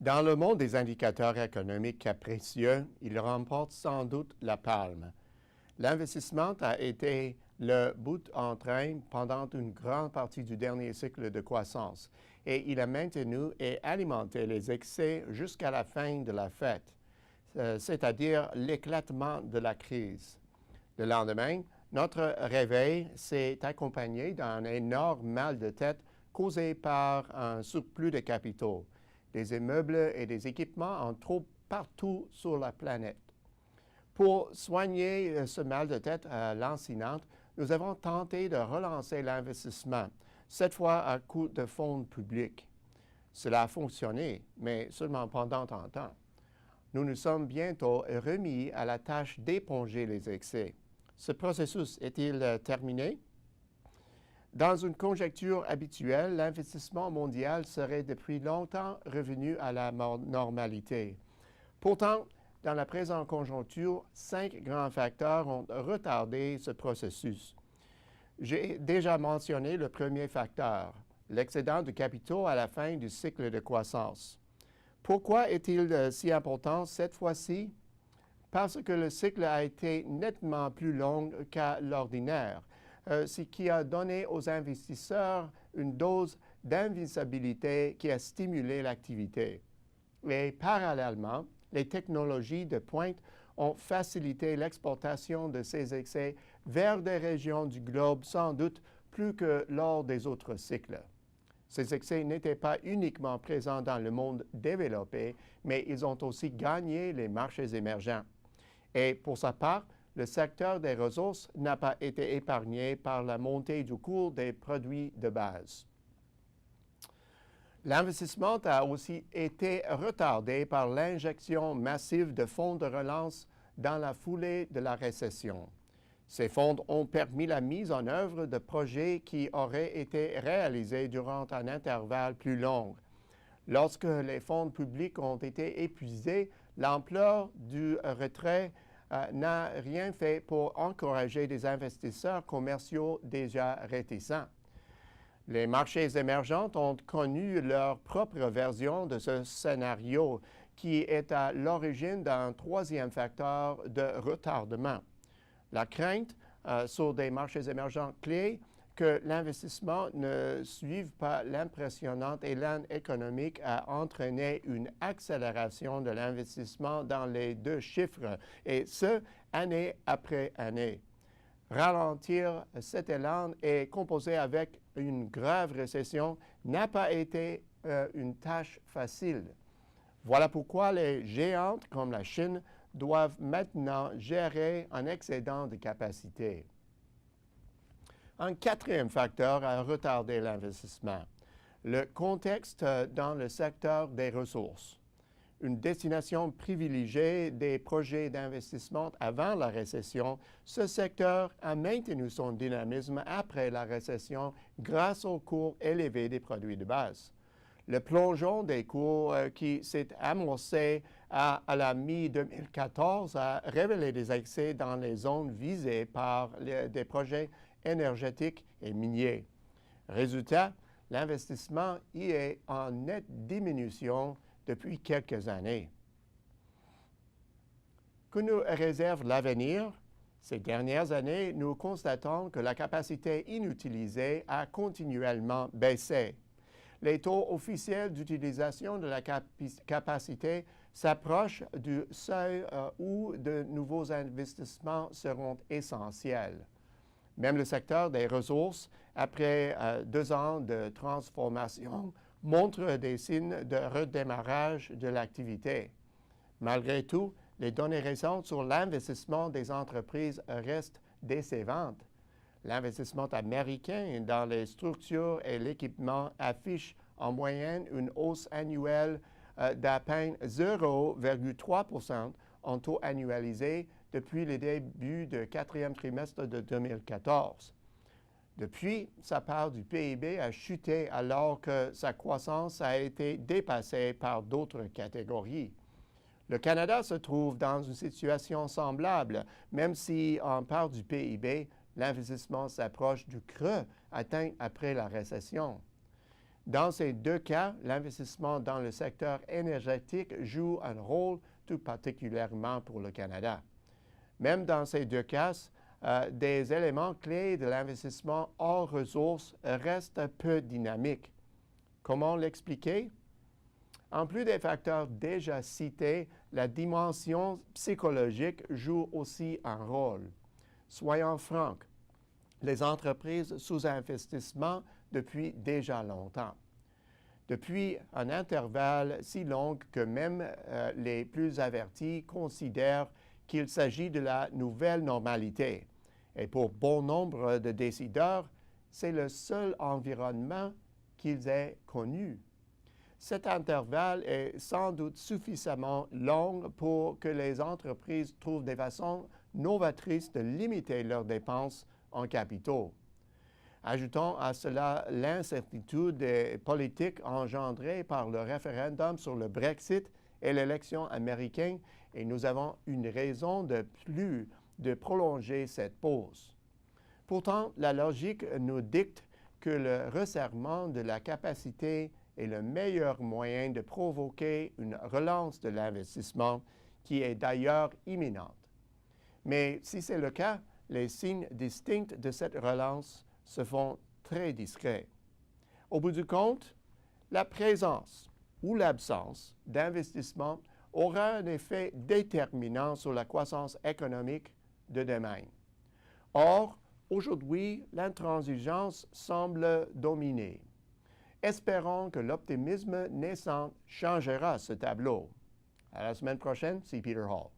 Dans le monde des indicateurs économiques capricieux, il remporte sans doute la palme. L'investissement a été le bout en train pendant une grande partie du dernier cycle de croissance et il a maintenu et alimenté les excès jusqu'à la fin de la fête, c'est-à-dire l'éclatement de la crise. Le lendemain, notre réveil s'est accompagné d'un énorme mal de tête causé par un surplus de capitaux, des immeubles et des équipements en trop partout sur la planète. Pour soigner ce mal de tête lancinante, nous avons tenté de relancer l'investissement, cette fois à coup de fonds publics. Cela a fonctionné, mais seulement pendant un temps. Nous nous sommes bientôt remis à la tâche d'éponger les excès. Ce processus est-il terminé? Dans une conjoncture habituelle, l'investissement mondial serait depuis longtemps revenu à la normalité. Pourtant, dans la présente conjoncture, 5 grands facteurs ont retardé ce processus. J'ai déjà mentionné le premier facteur, l'excédent de capitaux à la fin du cycle de croissance. Pourquoi est-il si important cette fois-ci? Parce que le cycle a été nettement plus long qu'à l'ordinaire, ce qui a donné aux investisseurs une dose d'invisibilité qui a stimulé l'activité. Et parallèlement, les technologies de pointe ont facilité l'exportation de ces excès vers des régions du globe sans doute plus que lors des autres cycles. Ces excès n'étaient pas uniquement présents dans le monde développé, mais ils ont aussi gagné les marchés émergents. Et pour sa part, le secteur des ressources n'a pas été épargné par la montée du cours des produits de base. L'investissement a aussi été retardé par l'injection massive de fonds de relance dans la foulée de la récession. Ces fonds ont permis la mise en œuvre de projets qui auraient été réalisés durant un intervalle plus long. Lorsque les fonds publics ont été épuisés, l'ampleur du retrait n'a rien fait pour encourager des investisseurs commerciaux déjà réticents. Les marchés émergents ont connu leur propre version de ce scénario qui est à l'origine d'un troisième facteur de retardement. La crainte sur des marchés émergents clés que l'investissement ne suive pas l'impressionnant élan économique a entraîné une accélération de l'investissement dans les deux chiffres, et ce, année après année. Ralentir cet élan et composer avec une grave récession n'a pas été une tâche facile. Voilà pourquoi les géantes comme la Chine doivent maintenant gérer un excédent de capacité. Un quatrième facteur a retardé l'investissement, le contexte dans le secteur des ressources. Une destination privilégiée des projets d'investissement avant la récession, ce secteur a maintenu son dynamisme après la récession grâce au cours élevé des produits de base. Le plongeon des cours qui s'est amorcé à la mi-2014 a révélé des excès dans les zones visées par des projets énergétiques et miniers. Résultat, l'investissement y est en nette diminution depuis quelques années. Que nous réserve l'avenir? Ces dernières années, nous constatons que la capacité inutilisée a continuellement baissé. Les taux officiels d'utilisation de la capacité s'approchent du seuil où de nouveaux investissements seront essentiels. Même le secteur des ressources, après 2 ans de transformation, montre des signes de redémarrage de l'activité. Malgré tout, les données récentes sur l'investissement des entreprises restent décevantes. L'investissement américain dans les structures et l'équipement affiche en moyenne une hausse annuelle d'à peine 0,3% en taux annualisé depuis le début du 4e trimestre de 2014. Depuis, sa part du PIB a chuté alors que sa croissance a été dépassée par d'autres catégories. Le Canada se trouve dans une situation semblable, même si en part du PIB, l'investissement s'approche du creux atteint après la récession. Dans ces deux cas, l'investissement dans le secteur énergétique joue un rôle tout particulièrement pour le Canada. Même dans ces deux cas, des éléments clés de l'investissement hors ressources restent peu dynamiques. Comment l'expliquer? En plus des facteurs déjà cités, la dimension psychologique joue aussi un rôle. Soyons francs, les entreprises sous-investissement depuis déjà longtemps. Depuis un intervalle si long que même les plus avertis considèrent qu'il s'agit de la nouvelle normalité. Et pour bon nombre de décideurs, c'est le seul environnement qu'ils aient connu. Cet intervalle est sans doute suffisamment long pour que les entreprises trouvent des façons novatrices de limiter leurs dépenses en capitaux. Ajoutons à cela l'incertitude politique engendrée par le référendum sur le Brexit et l'élection américaine, et nous avons une raison de plus de prolonger cette pause. Pourtant, la logique nous dicte que le resserrement de la capacité est le meilleur moyen de provoquer une relance de l'investissement qui est d'ailleurs imminente. Mais si c'est le cas, les signes distincts de cette relance se font très discrets. Au bout du compte, la présence ou l'absence d'investissement aura un effet déterminant sur la croissance économique de demain. Or, aujourd'hui, l'intransigeance semble dominer. Espérons que l'optimisme naissant changera ce tableau. À la semaine prochaine, c'est Peter Hall.